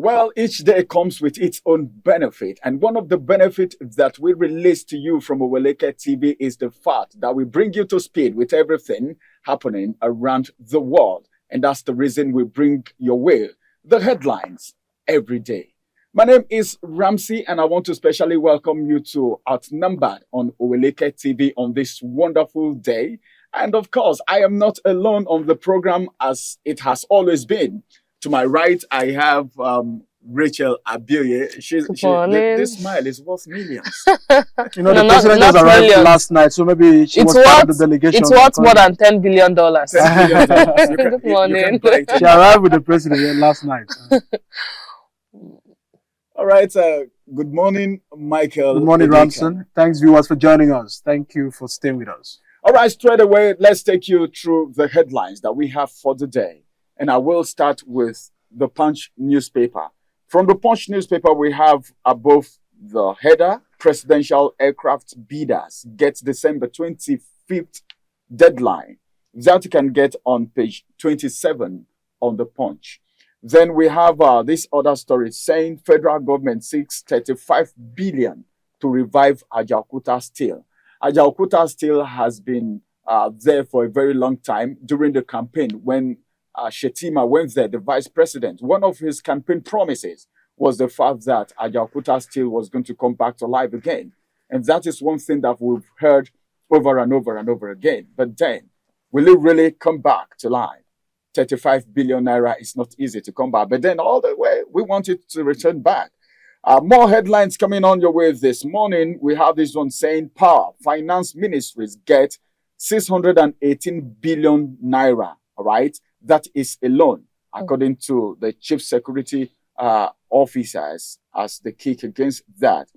Well, each day comes with its own benefit. And one of the benefits that we release to you from Oweleketv is the fact that we bring you to speed with everything happening around the world. And that's the reason we bring your way the headlines every day. My name is Ramsey, and I want to specially welcome you to OutNumbered on Oweleketv on this wonderful day. And of course, I am not alone on the program as it has always been. To my right, I have Rachel Abioye. This smile is worth millions. The president just arrived last night, so maybe she was part of the delegation. It's worth more than $10 billion. $10 billion. Good morning. She arrived with the president last night. All right. Good morning, Michael. Good morning, Ramson. Thanks, viewers, for joining us. Thank you for staying with us. All right, straight away, let's take you through the headlines that we have for the day. And I will start with the Punch newspaper. From the Punch newspaper, we have above the header, presidential aircraft bidders get December 25th deadline. That you can get on page 27 on the Punch. Then we have this other story saying federal government seeks 35 billion to revive Ajaokuta Steel. Ajaokuta Steel has been there for a very long time. During the campaign, when Shettima went there, the vice president, one of his campaign promises was the fact that Ajaokuta Steel was going to come back to life again. And that is one thing that we've heard over and over and over again. But then, will it really come back to life? 35 billion naira is not easy to come back. But then all the way, we want it to return back. More headlines coming on your way this morning. We have this one saying power finance ministries get 618 billion naira. All right. That is a loan, according to the chief security officers, as the kick against that.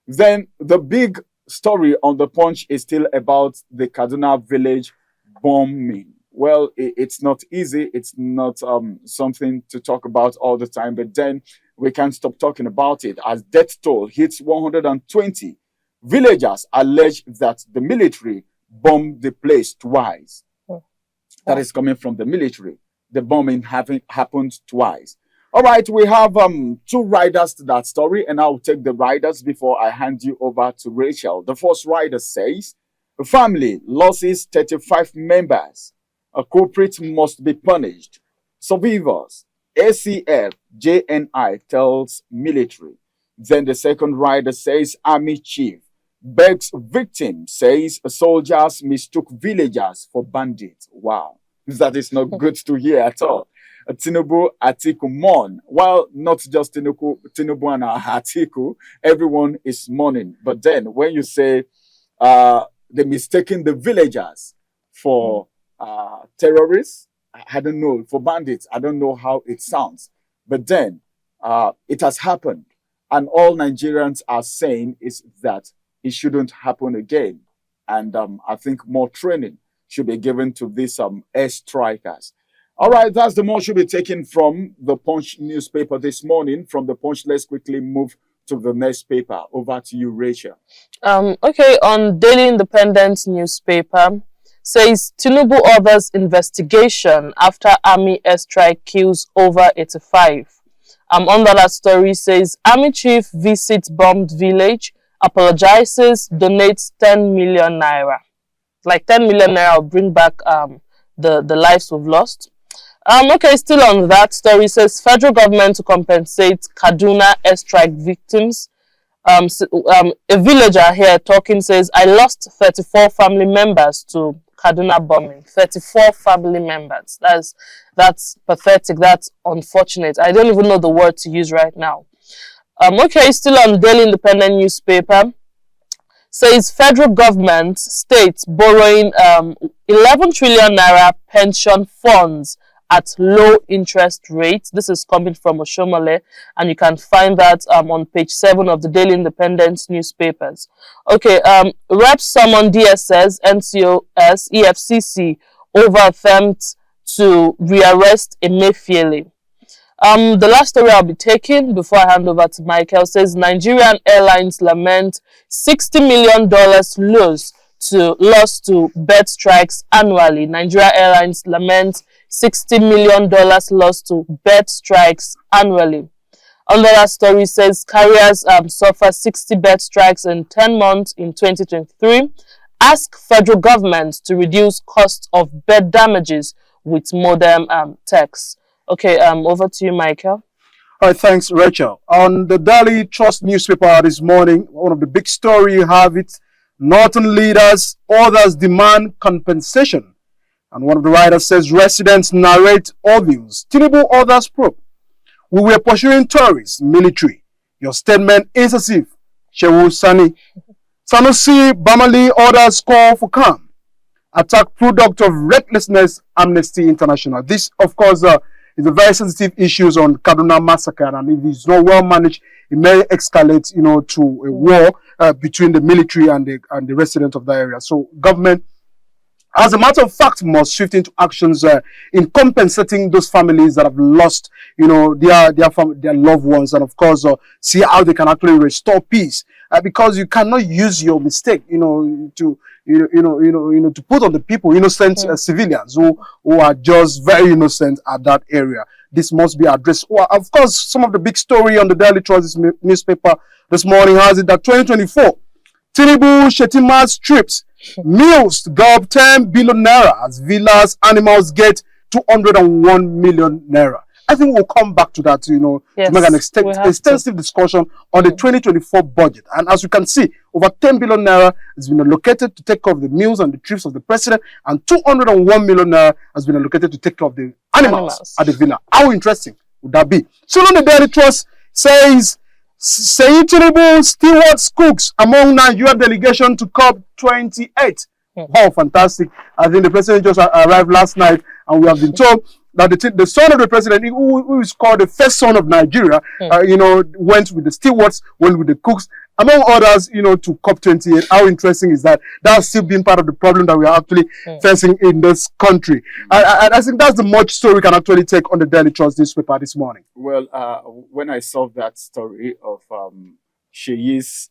Then the big story on the Punch is still about the Kaduna village bombing. Well, it's not easy. It's not something to talk about all the time, but then we can't stop talking about it as death toll hits 120. Villagers allege that the military bombed the place twice. That is coming from the military. The bombing happened twice. All right, we have two riders to that story, and I'll take the riders before I hand you over to Rachel. The first rider says, the family loses 35 members. A culprit must be punished. Survivors, ACF, JNI tells military. Then the second rider says, Army chief begs victim, says soldiers mistook villagers for bandits. Wow, that is not good to hear at all. Tinubu, Atiku mourn. Well, not just Tinubu and Atiku, everyone is mourning. But then when you say they're mistaking the villagers for terrorists, I don't know, for bandits, I don't know how it sounds. But then it has happened. And all Nigerians are saying is that it shouldn't happen again. And I think more training should be given to these air strikers. All right, that's the more should be taken from the Punch newspaper this morning. From the Punch, let's quickly move to the next paper. Over to you, Rachel. Okay, on Daily Independent newspaper, says Tinubu orders investigation after army airstrike kills over 85. Under that story says army chief visits bombed village, apologizes, donates 10 million naira. Like 10 million naira will bring back the lives we've lost. Okay, still on that story says federal government to compensate Kaduna airstrike victims. A villager here talking says, I lost 34 family members to Kaduna bombing. 34 family members. That's pathetic. That's unfortunate. I don't even know the word to use right now. Okay, still on Daily Independent newspaper. Says federal government, states borrowing 11 trillion naira pension funds at low interest rates. This is coming from Oshomole, and you can find that on page 7 of the Daily Independent newspapers. Okay, reps summon DSS, NCOS, EFCC over attempt to rearrest Emefiele. The last story I'll be taking before I hand over to Michael says Nigerian airlines lament $60 million loss to bird strikes annually. Nigeria Airlines lament $60 million loss to bird strikes annually. Another story says carriers suffer 60 bed strikes in 10 months in 2023. Ask federal government to reduce cost of bed damages with modern techs. Okay, over to you, Michael. All right, thanks, Rachel. On the Daily Trust newspaper this morning, one of the big story you have it, Northern leaders, others demand compensation. And one of the writers says residents narrate obvious. Tinubu others probe. We were pursuing tourists, military. Your statement is as if Shehu Sani. Sanusi Bamali others call for calm. Attack product of recklessness, Amnesty International. This, of course, is a very sensitive issues on Kaduna massacre, and if it's not well managed, it may escalate, to a war between the military and the residents of that area. So government, as a matter of fact, must shift into actions in compensating those families that have lost, their loved ones, and of course, see how they can actually restore peace. Because you cannot use your mistake, to put on the people, innocent civilians who are just very innocent at that area. This must be addressed. Well, of course, some of the big story on the Daily Trust newspaper this morning has it that 2024, Tinubu Shettima's trips, meals to gulp 10 billion naira as villas, animals get 201 million naira. I think we'll come back to that, yes, to make an extensive discussion on the 2024 budget. And as you can see, over 10 billion naira has been allocated to take care of the meals and the trips of the president, and 201 million naira has been allocated to take care of the animals at the villa. How interesting would that be? So on the Daily Trust says, Tinubu stewards cooks among Nigeria delegation to COP28. Oh, fantastic. I think the president just arrived last night, and we have been told that the son of the president, who is called the first son of Nigeria, went with the stewards, went with the cooks, among others, to COP28. How interesting is that? That's still been part of the problem that we are actually facing in this country. I think that's the much story we can actually take on the Daily Trust newspaper this morning. Well, when I saw that story of Sheyi's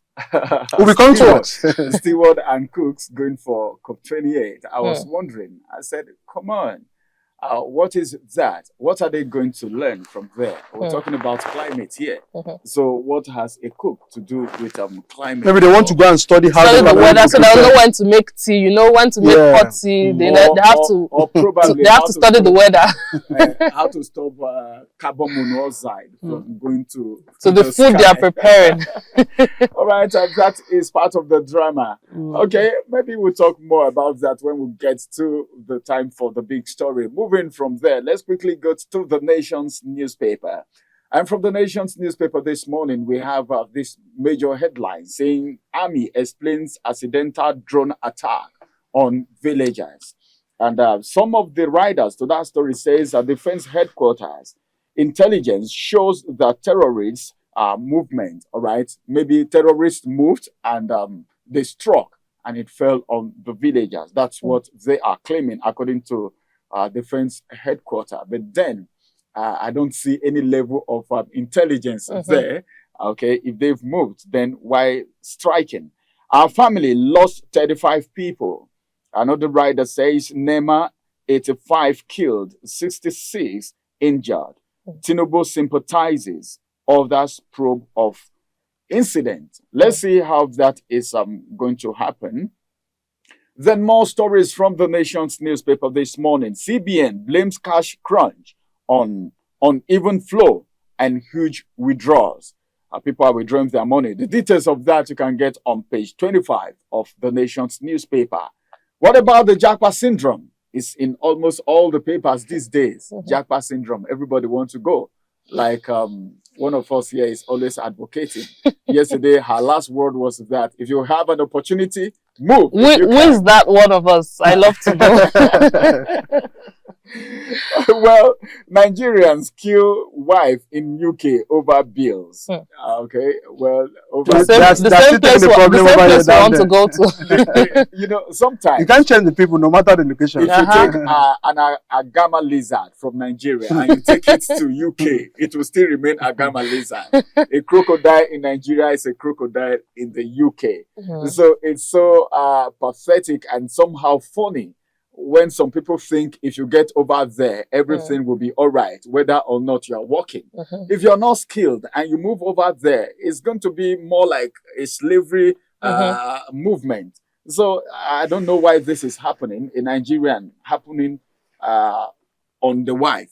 will be coming to us. steward and cooks going for COP28, I was wondering, I said, come on. What is that? What are they going to learn from there? We're talking about climate here. So what has a cook to do with climate? Maybe they want to go and study how the weather, so they'll know when to make tea, when to make hot tea. They have to study the weather. How to stop carbon monoxide from going to the food they are preparing. All right, that is part of the drama. Okay, maybe we'll talk more about that when we get to the time for the big story. Moving from there, let's quickly go to the Nation's newspaper. And from the Nation's newspaper this morning, we have this major headline saying Army explains accidental drone attack on villagers. And some of the writers to that story says that Defense Headquarters intelligence shows that terrorists movement, all right? Maybe terrorists moved and they struck and it fell on the villagers. That's what they are claiming, according to Defense Headquarters. But then I don't see any level of intelligence there. Okay, if they've moved, then why striking? Our family lost 35 people. Another writer says Nema 85 killed, 66 injured. Tinubu sympathizes. Others probe of incident. Let's see how that is going to happen. Then more stories from the Nation's newspaper this morning. CBN blames cash crunch on uneven flow and huge withdrawals. People are withdrawing their money. The details of that you can get on page 25 of the Nation's newspaper. What about the Jackpot syndrome? It's in almost all the papers these days. Jackpot syndrome. Everybody wants to go. Like one of us here is always advocating. Yesterday, her last word was that if you have an opportunity, move. Who is that one of us? I love to know. Well, Nigerians kill wife in UK over bills. Okay, well, over the same place we want to go to. Sometimes you can't change the people no matter the location. If you take an agama lizard from Nigeria and you take it to UK, it will still remain agama lizard. A crocodile in Nigeria is a crocodile in the UK. So it's so pathetic and somehow funny when some people think if you get over there, everything will be all right, whether or not you are working. If you're not skilled and you move over there, it's going to be more like a slavery movement. So I don't know why this is happening in Nigeria and happening on the wife.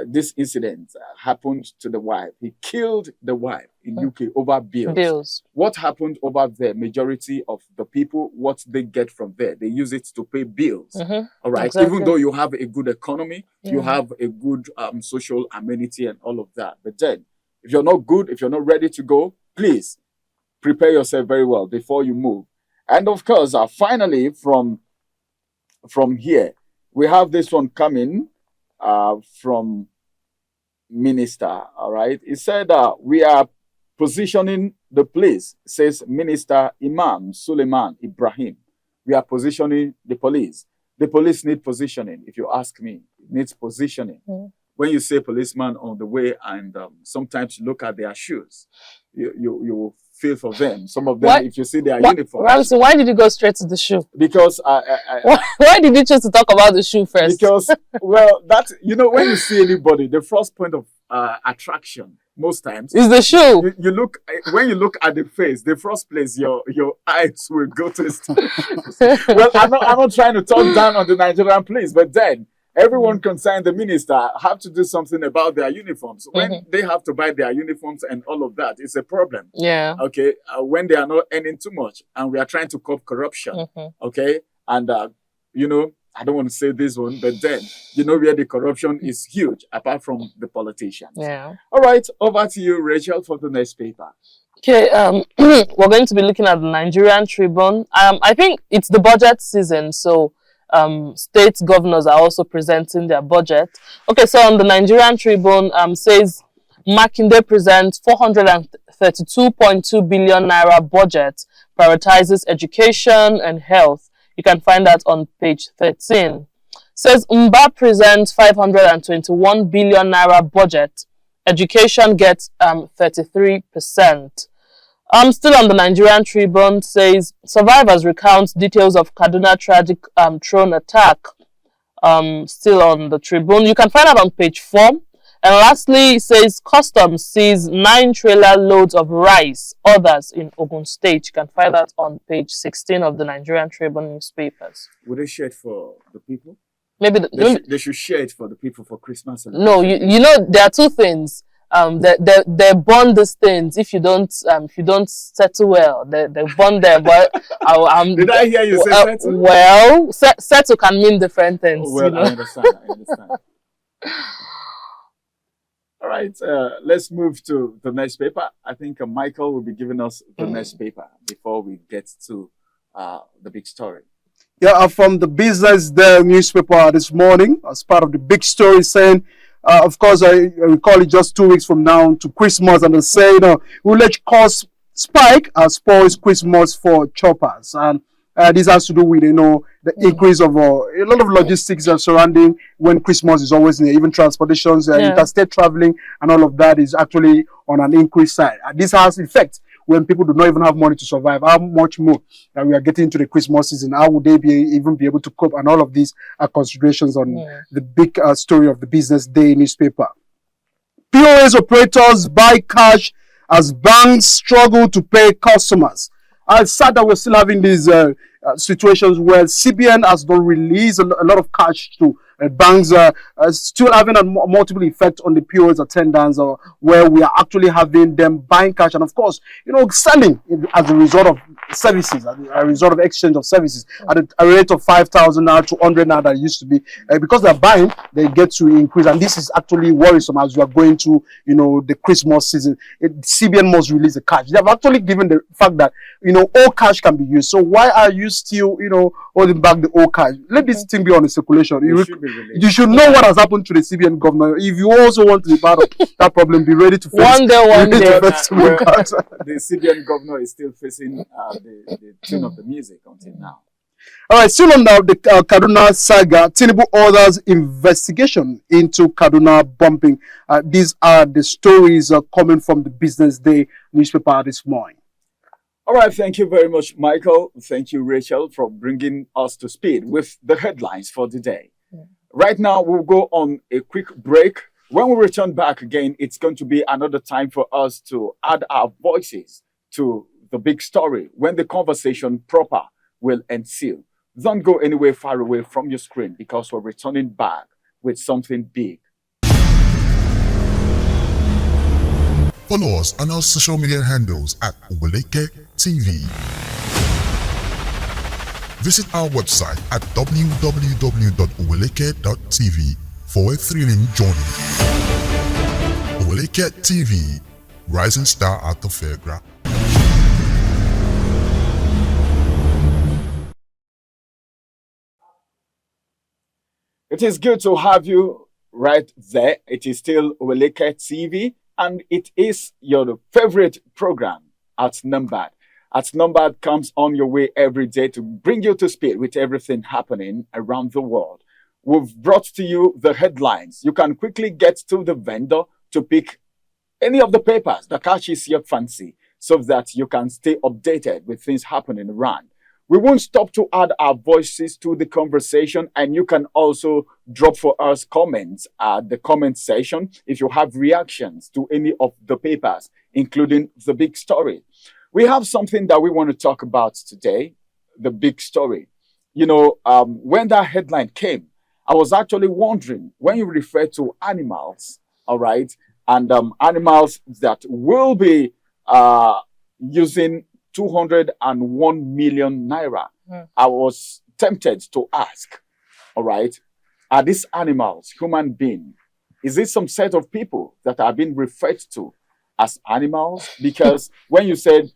This incident happened to the wife. He killed the wife in UK over bills. What happened over there? Majority of the people, what they get from there, they use it to pay bills. All right. Exactly. Even though you have a good economy, you have a good social amenity and all of that. But then, if you're not good, if you're not ready to go, please prepare yourself very well before you move. And of course, finally, from here, we have this one coming from Minister. All right. He said, we are positioning the police, says Minister Imam Suleiman Ibrahim. We are positioning the police. The police need positioning, if you ask me. It needs positioning. When you say policeman on the way and sometimes you look at their shoes, you feel for them. Some of them, if you see their uniform. Ramsey, why did you go straight to the shoe? Because why did you choose to talk about the shoe first? Because, well, that, when you see anybody, the first point of attraction most times is the shoe. You look, when you look at the face, the first place your eyes will go to. Well, I'm not trying to talk down on the Nigerian police, but then everyone concerned, the minister, have to do something about their uniforms. When they have to buy their uniforms and all of that, it's a problem. Yeah. Okay. When they are not earning too much and we are trying to curb corruption. Okay. And, I don't want to say this one, but then, where the corruption is huge, apart from the politicians. Yeah. All right. Over to you, Rachel, for the next paper. Okay. We're going to be looking at the Nigerian Tribune. I think it's the budget season, so state governors are also presenting their budget. Okay, so on the Nigerian Tribune says Makinde presents 432.2 billion naira budget, prioritizes education and health. You can find that on page 13. Says Mba presents 521 billion naira budget. Education gets 33%. Still on the Nigerian Tribune says survivors recount details of Kaduna tragic drone attack. Still on the Tribune. You can find that on page 4. And lastly, it says customs sees 9 trailer loads of rice, others in Ogun State. You can find that on page 16 of the Nigerian Tribune newspapers. Would they share it for the people? Maybe they should share it for the people for Christmas. No, there are two things. They burn these things if you don't settle well. They burn them. But did I hear you say settle? Well, settle can mean different things. Oh, well, I understand. All right, let's move to the next paper. I think Michael will be giving us the next paper before we get to the big story. Yeah, from the Business Day newspaper this morning, as part of the big story, saying, of course, I recall it just 2 weeks from now to Christmas, and they say, we'll let costs spike as spoils Christmas for choppers. And this has to do with, the increase of a lot of logistics surrounding when Christmas is always near, even transportations, interstate traveling, and all of that is actually on an increased side. And this has effect when people do not even have money to survive. How much more that we are getting into the Christmas season? How would they even be able to cope? And all of these are considerations on the big story of the Business Day newspaper. POS operators buy cash as banks struggle to pay customers. It's sad that we're still having these situations where CBN has not released a lot of cash to banks, still having a multiple effect on the POS attendants, where we are actually having them buying cash and, of course, selling as a result of services, as a result of exchange of services at a rate of 5,000 now to 100 now that it used to be. Because they're buying, they get to increase, and this is actually worrisome as we are going to, the Christmas season. CBN must release the cash. They have actually given the fact that, all cash can be used. So why are you still, holding back the old cash? Let this thing be on the circulation. You should know what has happened to the CBN governor. If you also want to be part of that problem, be ready to face one day. The CBN governor is still facing the tune of the music until now. All right, still on now the Kaduna saga, Tinubu orders investigation into Kaduna bombing. These are the stories coming from the Business Day newspaper this morning. All right, thank you very much, Michael. Thank you, Rachel, for bringing us to speed with the headlines for the day. Right now, we'll go on a quick break. When we return back again, it's going to be another time for us to add our voices to the big story when the conversation proper will ensue. Don't go anywhere far away from your screen because we're returning back with something big. Follow us on our social media handles at Oweleketv. Visit our website at www.oweleketv for a thrilling journey. Oweleketv, rising star at the fairground. It is good to have you right there. It is still Oweleketv, and it is your favorite program, OutNumbered. OutNumbered comes on your way every day to bring you to speed with everything happening around the world. We've brought to you the headlines. You can quickly get to the vendor to pick any of the papers that catches your fancy so that you can stay updated with things happening around. We won't stop to add our voices to the conversation, and you can also drop for us comments at the comment section if you have reactions to any of the papers, including the big story. We have something that we want to talk about today, the big story. You know, when that headline came, I was actually wondering, when you refer to animals, all right, and animals that will be using 201 million naira, I was tempted to ask, all right, are these animals human beings? Is it some set of people that are being referred to as animals? Because when you said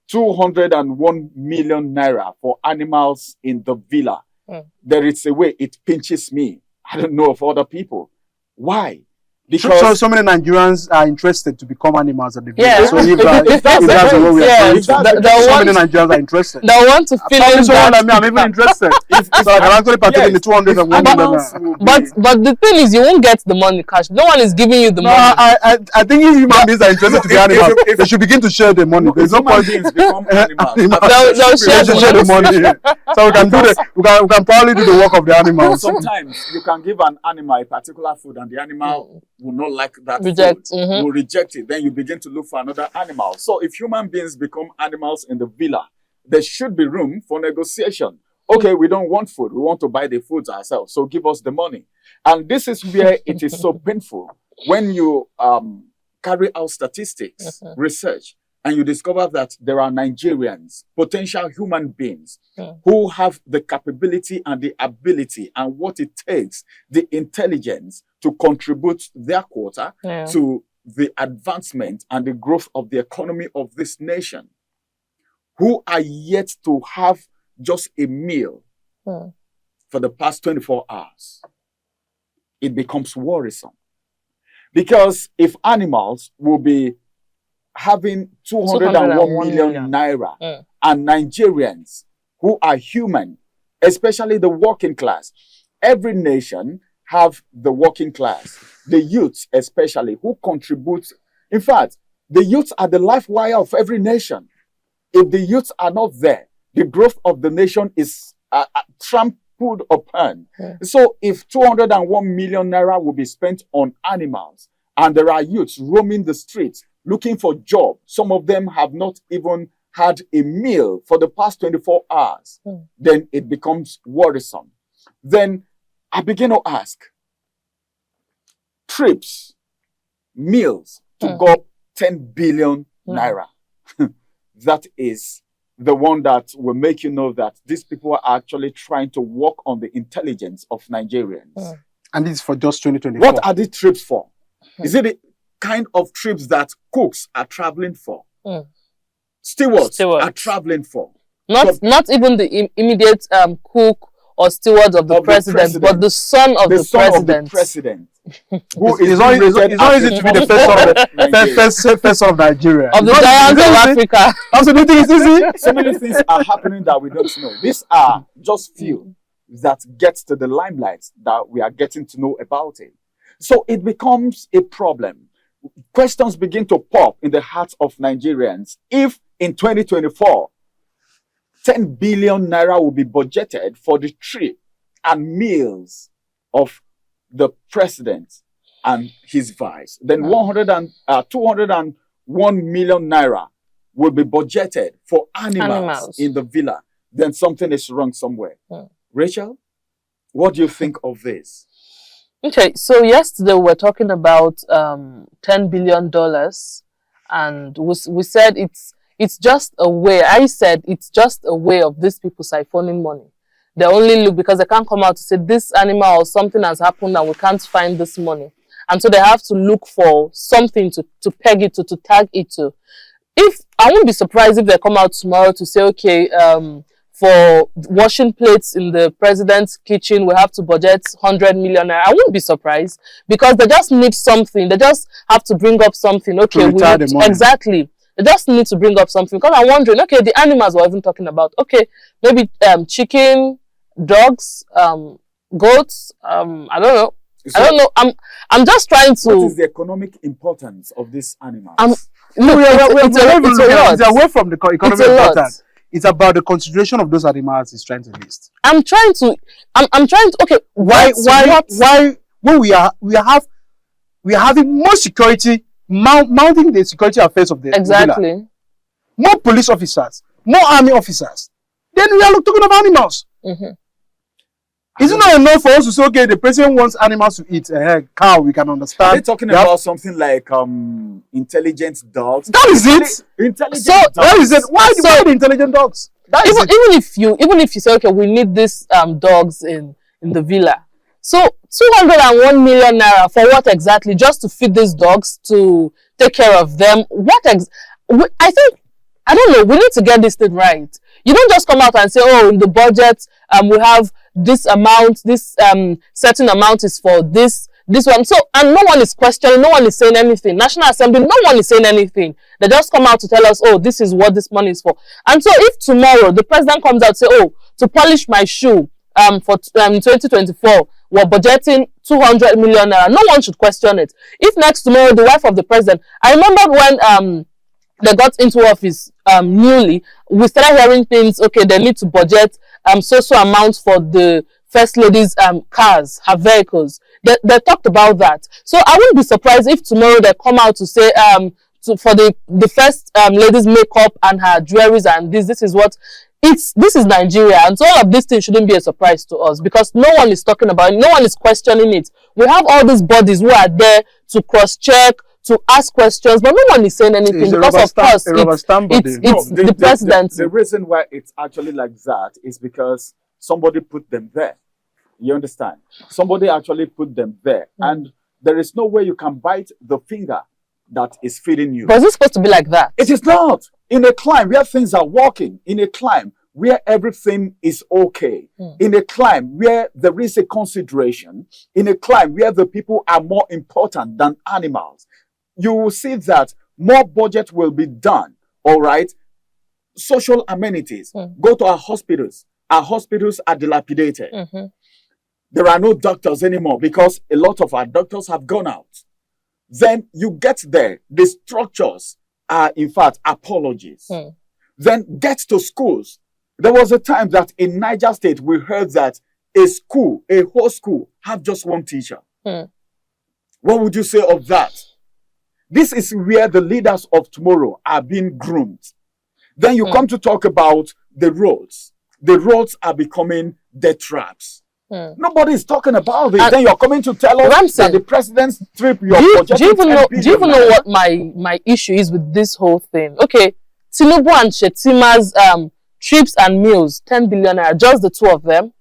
201 million naira for animals in the villa, there is a way it pinches me. I don't know of other people. Why? Because so many Nigerians are interested to become animals at the village. Yeah. So if that's what we are doing, so many Nigerians are interested. They want to fill in that. I'm even interested. So I can actually partake in the 201 million. But the thing is, you won't get the money cash. No one is giving you the money. I think if human beings are interested to be animals, they should begin to share the money. There's no point. Become animals. They'll share the money. So we can do we can probably do the work of the animals. Sometimes you can give an animal a particular food, and the animal will not like that Reject. food, will reject it. Then you begin to look for another animal. So if human beings become animals in the villa, there should be room for negotiation. Okay, we don't want food. We want to buy the foods ourselves. So give us the money. And this is where it is so painful when you carry out statistics, research, and you discover that there are Nigerians, potential human beings, who have the capability and the ability and what it takes, the intelligence to contribute their quota to the advancement and the growth of the economy of this nation, who are yet to have just a meal for the past 24 hours. It becomes worrisome. Because if animals will be having 201 million naira and Nigerians who are human, especially the working class, every nation have the working class, the youths especially, who contribute. In fact, the youths are the life wire of every nation. If the youths are not there, the growth of the nation is trampled upon. So if 201 million naira will be spent on animals, and there are youths roaming the streets looking for jobs, some of them have not even had a meal for the past 24 hours, then it becomes worrisome. Then I begin to ask, trips, meals to go 10 billion naira. That is the one that will make you know that these people are actually trying to work on the intelligence of Nigerians. And this is for just 2024. What are these trips for? Is it the kind of trips that cooks are traveling for? Stewards are traveling for? Not even the immediate cook or steward of the president, but the son of the president. Who is not easy to be the first son of Nigeria. Of the giants of Africa. Also, do you think it's easy? So many things are happening that we don't know. These are just few that get to the limelight that we are getting to know about it. So it becomes a problem. Questions begin to pop in the hearts of Nigerians. If in 2024, 10 billion naira will be budgeted for the trip and meals of the president and his vice. Then 201 million naira will be budgeted for animals in the villa. Then something is wrong somewhere. Rachel, what do you think of this? Okay, so yesterday we were talking about $10 billion, and we said it's just a way. I said it's just a way of these people siphoning money. They only look because they can't come out to say this animal or something has happened and we can't find this money. And so they have to look for something to peg it to tag it to. If I wouldn't be surprised if they come out tomorrow to say, okay, for washing plates in the president's kitchen, we have to budget 100 million. I wouldn't be surprised because they just need something. They just have to bring up something. Okay, exactly. They just need to bring up something because I'm wondering. Okay, the animals we're even talking about. Okay, maybe chicken, dogs, goats. I don't know. So, I don't know. I'm just trying to. What is the economic importance of these animals? Look, it's away from the economic importance. It's about the consideration of those animals he's trying to list. I'm trying to. Okay, why when we are having more security, mounting the security affairs of the villa, more police officers, more army officers. Then we are talking about animals. Is it not enough for us to say, okay, the president wants animals to eat a cow? We can understand. Are they talking about something like intelligent dogs? That is it. Intelligent dogs. That is it. Why the intelligent dogs? Even if you say, okay, we need these dogs in the villa. So 201 million naira for what exactly? Just to feed these dogs, to take care of them. I think, I don't know. We need to get this thing right. You don't just come out and say, oh, in the budget, we have this amount, this certain amount is for this one. So, and no one is questioning, no one is saying anything. National Assembly, no one is saying anything. They just come out to tell us, oh, this is what this money is for. And so if tomorrow the president comes out and say, oh, to polish my shoe for 2024, we're budgeting 200 million naira, no one should question it. If next tomorrow the wife of the president, I remember when they got into office newly, we started hearing things, okay, they need to budget so amounts for the first lady's cars, her vehicles. They talked about that. So I wouldn't be surprised if tomorrow they come out to say for the first lady's makeup and her jewelries and this is what this is Nigeria, and so all of these things shouldn't be a surprise to us because no one is talking about it, no one is questioning it. We have all these bodies who are there to cross-check, to ask questions, but no one is saying anything because, of course, it's the president. The reason why it's actually like that is because somebody put them there. You understand? Somebody actually put them there, and there is no way you can bite the finger that is feeding you. But is it supposed to be like that? It is not. In a climb where things are working, in a climb where everything is okay, in a climb where there is a consideration, in a climb where the people are more important than animals, you will see that more budget will be done, all right? Social amenities. Go to our hospitals. Our hospitals are dilapidated. There are no doctors anymore because a lot of our doctors have gone out. Then you get there, the structures are, in fact, apologies. Then get to schools. There was a time that in Niger State, we heard that a whole school, have just one teacher. What would you say of that? This is where the leaders of tomorrow are being groomed. Then you come to talk about the roads. The roads are becoming death traps. Nobody is talking about it. And then you're coming to tell us that the president's trip, do you even know what my issue is with this whole thing? Okay, Tinubu and Shettima's trips and meals, 10 billion naira, just the two of them,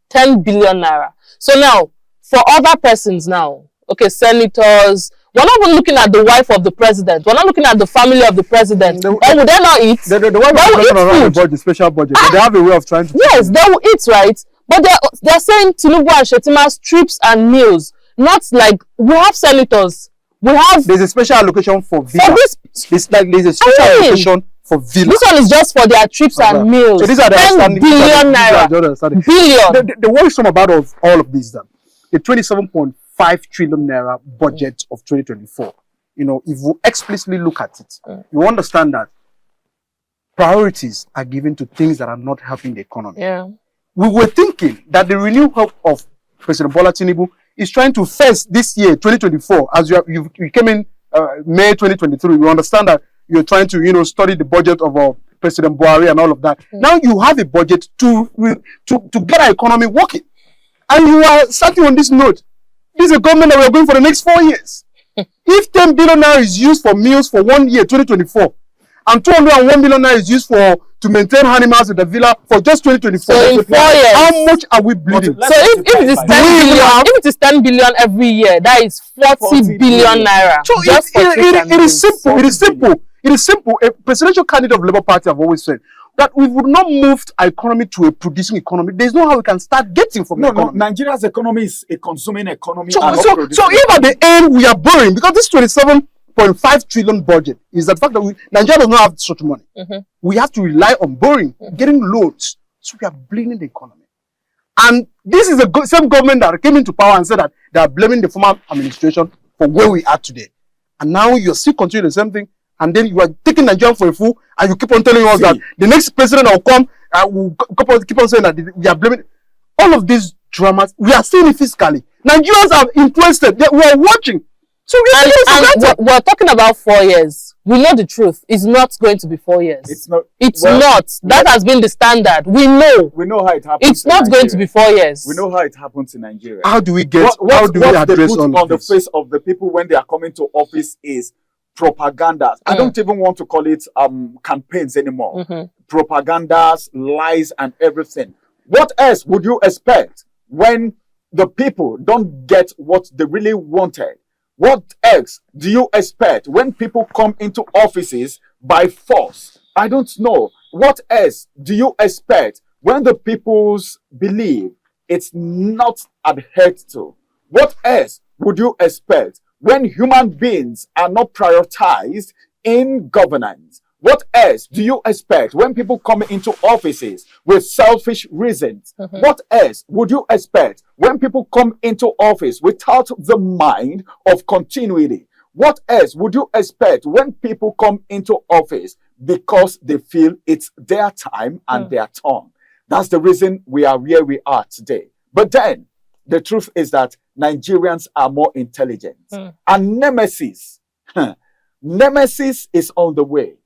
10 billion naira. So now, for other persons now, okay, senators, we're not even looking at the wife of the president. We're not looking at the family of the president. Would they not eat? The wife of the special budget. They have a way of trying to. Yes, they will eat, right? But they're saying Tinubu and Shettima's trips and meals. Not like we have senators. There's a special allocation for villa. There's a special allocation for villa. This one is just for their trips and meals. So these are the 10 billion naira. Billion. The worrisome about all of these, the 27.5 trillion naira budget of 2024. You know, if we explicitly look at it, you understand that priorities are given to things that are not helping the economy. Yeah. We were thinking that the renewed hope of President Bola Tinubu is trying to face this year, 2024, as you came in May 2023. You understand that you're trying to, study the budget of President Buhari and all of that. Now you have a budget to get our economy working. And you are starting on this note. This is a government that we are going for the next 4 years. If 10 billion naira is used for meals for 1 year, 2024, and 201 million naira is used to maintain animals in the villa for just 2024. So in 4 years, how much are we bleeding? So if it is 10 billion every year, that is 40 billion naira. So it is simple. It is simple. It is simple. A presidential candidate of Labour Party have always said that we would not move our economy to a producing economy. There's no how we can start getting from the economy. No, Nigeria's economy is a consuming economy. So if at the end we are borrowing, because this 27.5 trillion budget is the fact that Nigeria does not have such money. We have to rely on borrowing, getting loans. So we are blaming the economy. And this is the same government that came into power and said that they are blaming the former administration for where we are today. And now you're still continuing the same thing. And then you are taking Nigeria for a fool, and you keep on telling us that the next president will come and will keep on saying that we are blaming. All of these dramas, we are seeing it fiscally. Nigerians are interested. We are watching. So we're talking about 4 years. We know the truth. It's not going to be 4 years. It's not. That has been the standard. We know. We know how it happens. It's not going to be 4 years. We know how it happens in Nigeria. How do we get? How do we address all on the face of the people when they are coming to office is propaganda. I don't even want to call it campaigns anymore. Propagandas, lies, and everything. What else would you expect when the people don't get what they really wanted? What else do you expect when people come into offices by force? I don't know. What else do you expect when the people's belief it's not adhered to? What else would you expect when human beings are not prioritized in governance? What else do you expect when people come into offices with selfish reasons? What else would you expect when people come into office without the mind of continuity? What else would you expect when people come into office because they feel it's their time and their turn? That's the reason we are where we are today. But then, the truth is that Nigerians are more intelligent. And Nemesis is on the way.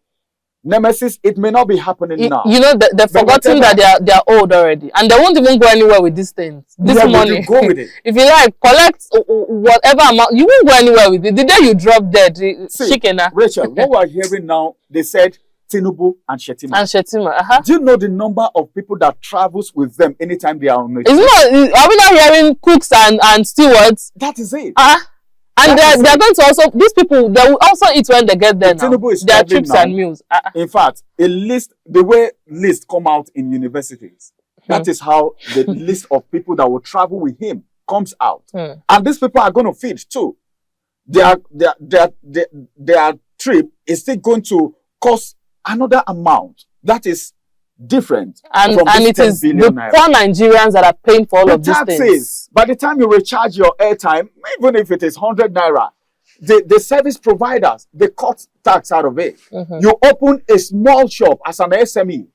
Nemesis, it may not be happening now. They've forgotten that they are old already. And they won't even go anywhere with these things. This money. Go with it. If you like, collect whatever amount, you won't go anywhere with it. The day you drop dead, chicken. Rachel, what we're hearing now, they said Tinubu and Shettima. Do you know the number of people that travels with them anytime they are on it? Are we not hearing cooks and stewards? That is it. And they're going to also, these people, they will also eat when they get there now. Tinubu is their trips now. And meals. In fact, the way lists come out in universities, that is how the list of people that will travel with him comes out. And these people are going to feed too. Their trip is still going to cost another amount that is different. And it is the poor Nigerians that are paying for all of these things. By the time you recharge your airtime, even if it is 100 naira, the service providers, they cut tax out of it. You open a small shop as an SME,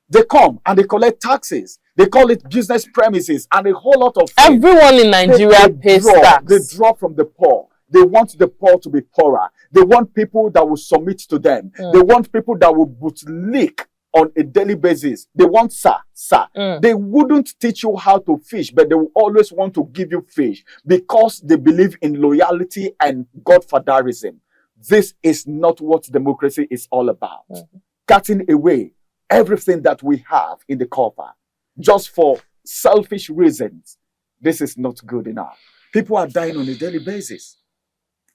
they come and they collect taxes. They call it business premises and a whole lot of things. Everyone in Nigeria pays tax. They draw from the poor. They want the poor to be poorer. They want people that will submit to them. They want people that will bootlick on a daily basis. They want sir. They wouldn't teach you how to fish, but they will always want to give you fish because they believe in loyalty and godfatherism. This is not what democracy is all about. Cutting away everything that we have in the coffer just for selfish reasons. This is not good enough. People are dying on a daily basis.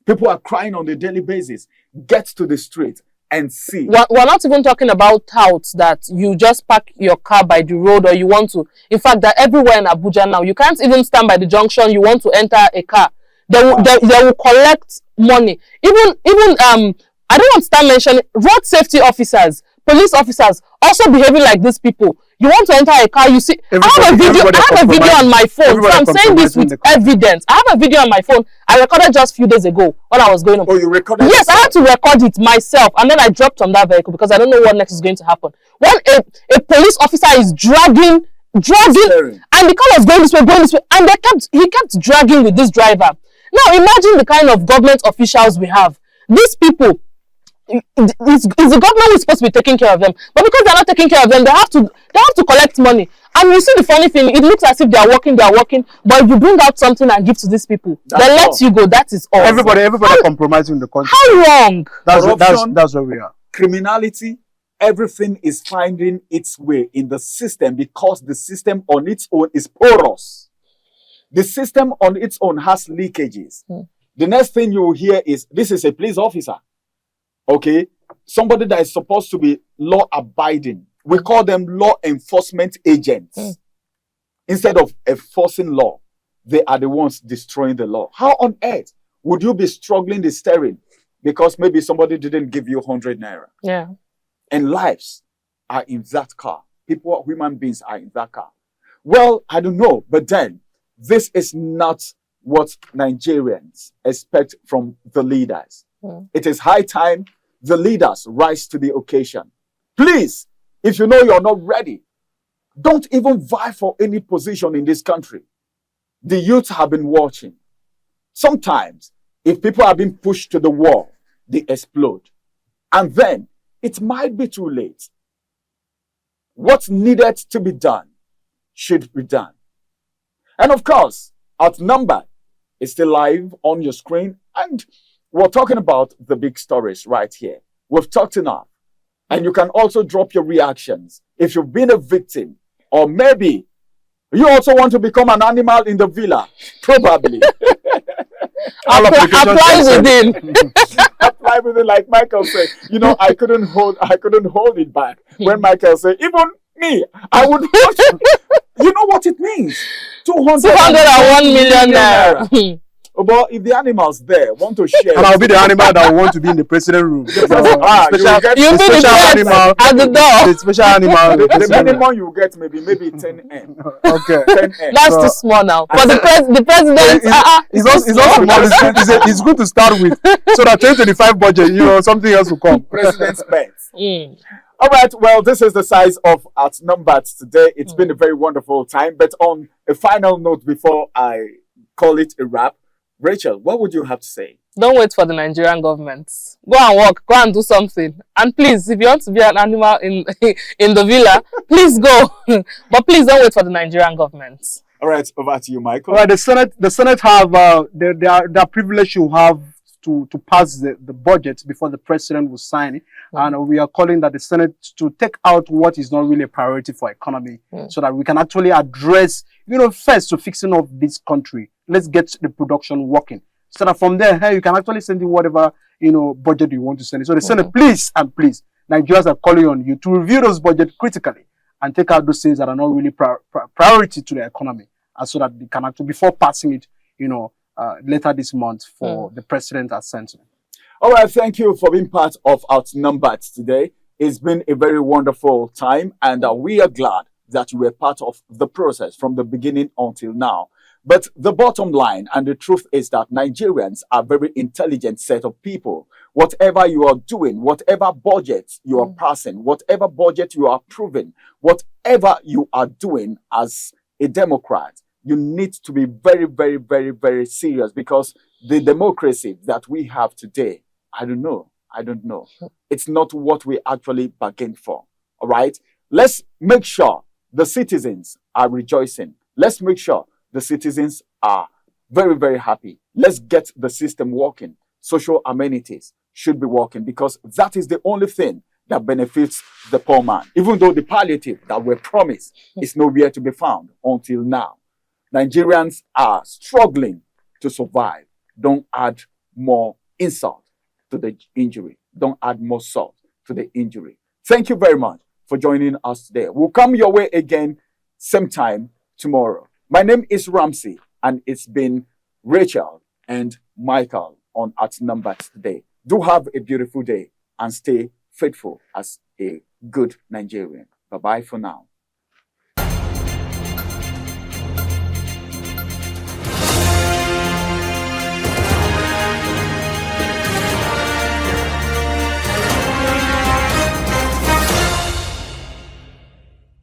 People are crying on a daily basis. Get to the street and see. We're not even talking about touts that you just park your car by the road or you want to. In fact, they're everywhere in Abuja now. You can't even stand by the junction. You want to enter a car. They will collect money. Even I don't want to start mentioning road safety officers police officers also behaving like these people. You want to enter a car, you see. I have a video on my phone. So I'm saying this with evidence. I have a video on my phone. I recorded just a few days ago when I was going home. Oh, you recorded? Yes, I had to record it myself, and then I dropped on that vehicle because I don't know what next is going to happen. When a police officer is dragging, and the car was going this way, and he kept dragging with this driver. Now imagine the kind of government officials we have. These people, it's the government who is supposed to be taking care of them, but because they're not taking care of them, they have to collect money. And you see the funny thing, it looks as if they are working, but if you bring out something and give to these people, they let you go. That is all. Everybody compromising the country. How wrong? That's where we are. Criminality, everything is finding its way in the system because the system on its own is porous. The system on its own has leakages. The next thing you will hear is, this is a police officer. Okay? Somebody that is supposed to be law-abiding. We call them law enforcement agents. Instead of enforcing law, they are the ones destroying the law. How on earth would you be struggling the steering because maybe somebody didn't give you 100 naira? Yeah. And lives are in that car. People, human beings are in that car. Well, I don't know, but then this is not what Nigerians expect from the leaders. It is high time the leaders rise to the occasion. Please, if you know you're not ready, don't even vie for any position in this country. The youth have been watching. Sometimes, if people are being pushed to the wall, they explode. And then, it might be too late. What's needed to be done should be done. And of course, OutNumbered is still live on your screen. And we're talking about the big stories right here. We've talked enough. And you can also drop your reactions if you've been a victim, or maybe you also want to become an animal in the villa. Probably. Apply within. Apply within, like Michael said. You know, I couldn't hold it back. When Michael said, even me, I would want. You know what it means? 201 million naira. But if the animals there want to share, and I'll be the animal that will want to be in the president room. You'll be the animal at the door. The special animal. The minimum you get maybe 10M. Okay. 10M. That's too small now. But the president it's not small. It's good to start with, so that 2025 budget, something else will come. President's pets. All right, well, this is the size of OutNumbered today. It's been a very wonderful time. But on a final note, before I call it a wrap, Rachel, what would you have to say? Don't wait for the Nigerian government. Go and work. Go and do something. And please, if you want to be an animal in the villa, please go. But please don't wait for the Nigerian government. All right, over to you, Michael. All right, the Senate have their privilege to have to pass the budget before the president will sign it. And we are calling that the Senate to take out what is not really a priority for economy, so that we can actually address, first to fixing up this country. Let's get the production working. So that from there, hey, you can actually send in whatever, budget you want to send it. So the Senate, please, Nigerians are calling on you to review those budgets critically and take out those things that are not really priority to the economy. And so that they can actually, before passing it, later this month for the president as sent. All right, thank you for being part of OutNumbered today. It's been a very wonderful time, and we are glad that you were part of the process from the beginning until now. But the bottom line and the truth is that Nigerians are a very intelligent set of people. Whatever you are doing, whatever budget you are passing, whatever budget you are approving, whatever you are doing as a Democrat, you need to be very, very, very, very serious, because the democracy that we have today, I don't know. It's not what we actually bargained for. All right? Let's make sure the citizens are rejoicing. Let's make sure the citizens are very, very happy. Let's get the system working. Social amenities should be working, because that is the only thing that benefits the poor man. Even though the palliative that were promised is nowhere to be found until now. Nigerians are struggling to survive. Don't add more insult to the injury. Don't add more salt to the injury. Thank you very much for joining us today. We'll come your way again same time tomorrow. My name is Ramsey, and it's been Rachel and Michael on OutNumbered today. Do have a beautiful day and stay faithful as a good Nigerian. Bye-bye for now.